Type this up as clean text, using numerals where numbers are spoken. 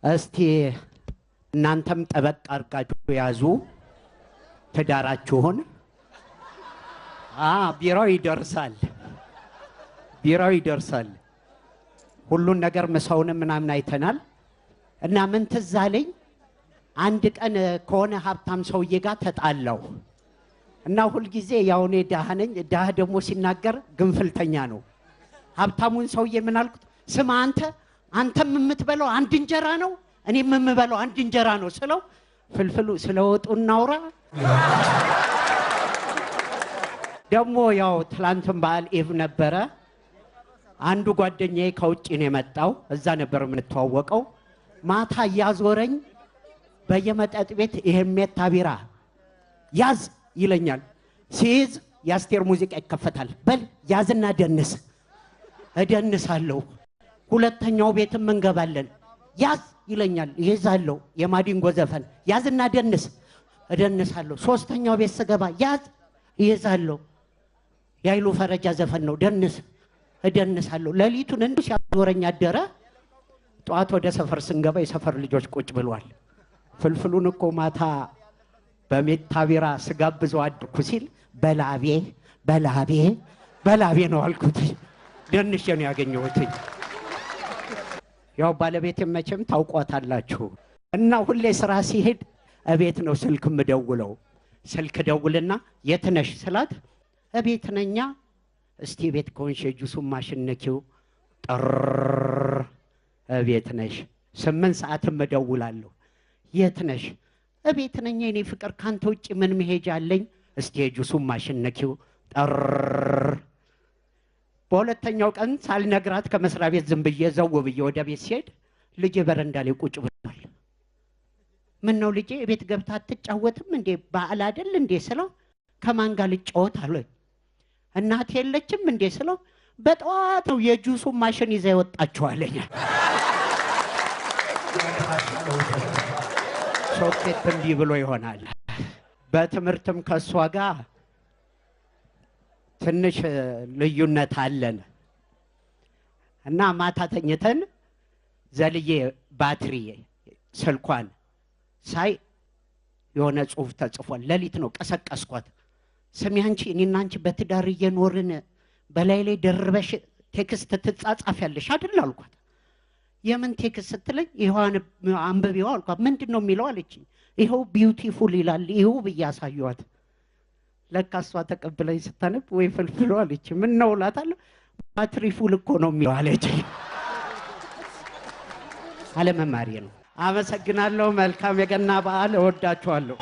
እስቲ እናንተም ጠበቅ አርጋችሁ ያዙ ትዳራችሁን ቢራው ይደርሳል ሁሉን ነገር መሳውን ምናምን አይተናል እና ምን ተዛለኝ አንድ ቀን ከሆነ ሀብታም ሰውዬ ጋር ተጣላው እና ሁሉ ጊዜ ያውኔ ዳህነኝ ዳህ ደግሞ ሲናገር ግንፍልተኛ ነው ሀብታሙን ሰውዬ ምን አልኩት ስማ አንተም የምትበለው አንድ እንጀራ ነው እኔም የምበለው አንድ እንጀራ ነው ስለው ፍልፍሉ ስለወጡና አውራ ደግሞ ያው ትላንትም በዓል ኢቭ ነበረ አንዱ ጓደኛዬ ከውጪ ነው የመጣው እዛ ነበር የምንተዋወቀው ማታ ያዞረኝ በየመጠጥ ቤት ይሄሜታ ቢራ ያዝ ይለኛል ሲይዝ ያስቴር ሙዚቃ ይከፈታል በል ያዝና ደንስ እደንሳለሁ ሁለተኛው ቤትም እንገባለን ያዝ ይለኛል ይዛለው የማዲንጎ ዘፈን ያዝና ደንስ እደንሳለሁ ሶስተኛው ቤት ስገባ ያዝ ይዛለው ያይሉ ፈረጃ ዘፈን ነው ደንስ እደንሳለሁ ለሊቱን እንዱ ሲያዞረኝ አደረ ጧት ወደ ሰፈር ስንገባ የሰፈር ልጆች ቁጭ ብለዋል ፍልፍሉን እኮ ማታ በሜታ ቢራ ስጋብዘው አድኩ ሲል በላቤ ነው አልኩት ደንሽ ነው ያገኘሁት ያው ባለቤቴ መቼም ታውቋታላችሁ እና ሁሌ ስራ ሲሄድ እቤት ነው ስልክ ምደውለው ስልክ ደውልና የትነሽ ስላት እቤት ነኛ እስቲ ቤት ኮንሽ ጁሱን ማሽነኪው ጥር እቤት ነሽ 8 ሰዓት መደውላለሁ የትነሽ እቤት ነኝ እኔ ፍቅር ካንተ ውጪ ምን መሄጃ አለኝ እስቲ ጁሱን ማሽነኪው ጥር በሁለተኛው ቀን ሳልነግራት ከመስሪያ ቤት ዝም ብዬ ዘው ብዬ ወደ ቤት ሲሄድ ልጄ በረንዳ ላይ ቁጭ ብሏል ምን ነው ልጄ ቤት ገብታ አትጫወትም እንዴ በዓል አይደል እንዴ ስለው ከማን ጋር ልጫወት አለኝ እናት የለችም እንዴ ስለው በጠዋት ነው የጁሱን ማሽን ይዛ ይወጣቸው አለኝ ሶኬት እንዲ ብሎ ይሆናል በትምርትም ከሷ ጋር ትንሽ ልዩነት አለን እና ማታ ተኝተን ዘልዬ ባትሪ ስልኳን ሳይ የሆነ ጽሁፍ ተጽፏል ለሊት ነው ቀሰቀስኳት ስሚ አንቺ እኔና አንቺ በትዳር እየኖርን በላይ ላይ ደርበሽ ቴክስት ትጻጻፊያለሽ አይደል አልኳት የምን ቴክስት ስትለኝ ይሆን አንበቢው አልኳት ምንድነው የሚለው አለችኝ ይሄው ቢዩቲፉል ይላል ይሄው በያሳዩት ለካሷ ተቀበለኝ ስታነብ ወይ ፍልፍሉ አለች ምን ነው ላታለሁ ባትሪ ፉል እኮ ነው የሚለው አለችኝ አለመማሪ ነው አመሰግናለሁ መልካም የገና በዓል እወዳችኋለሁ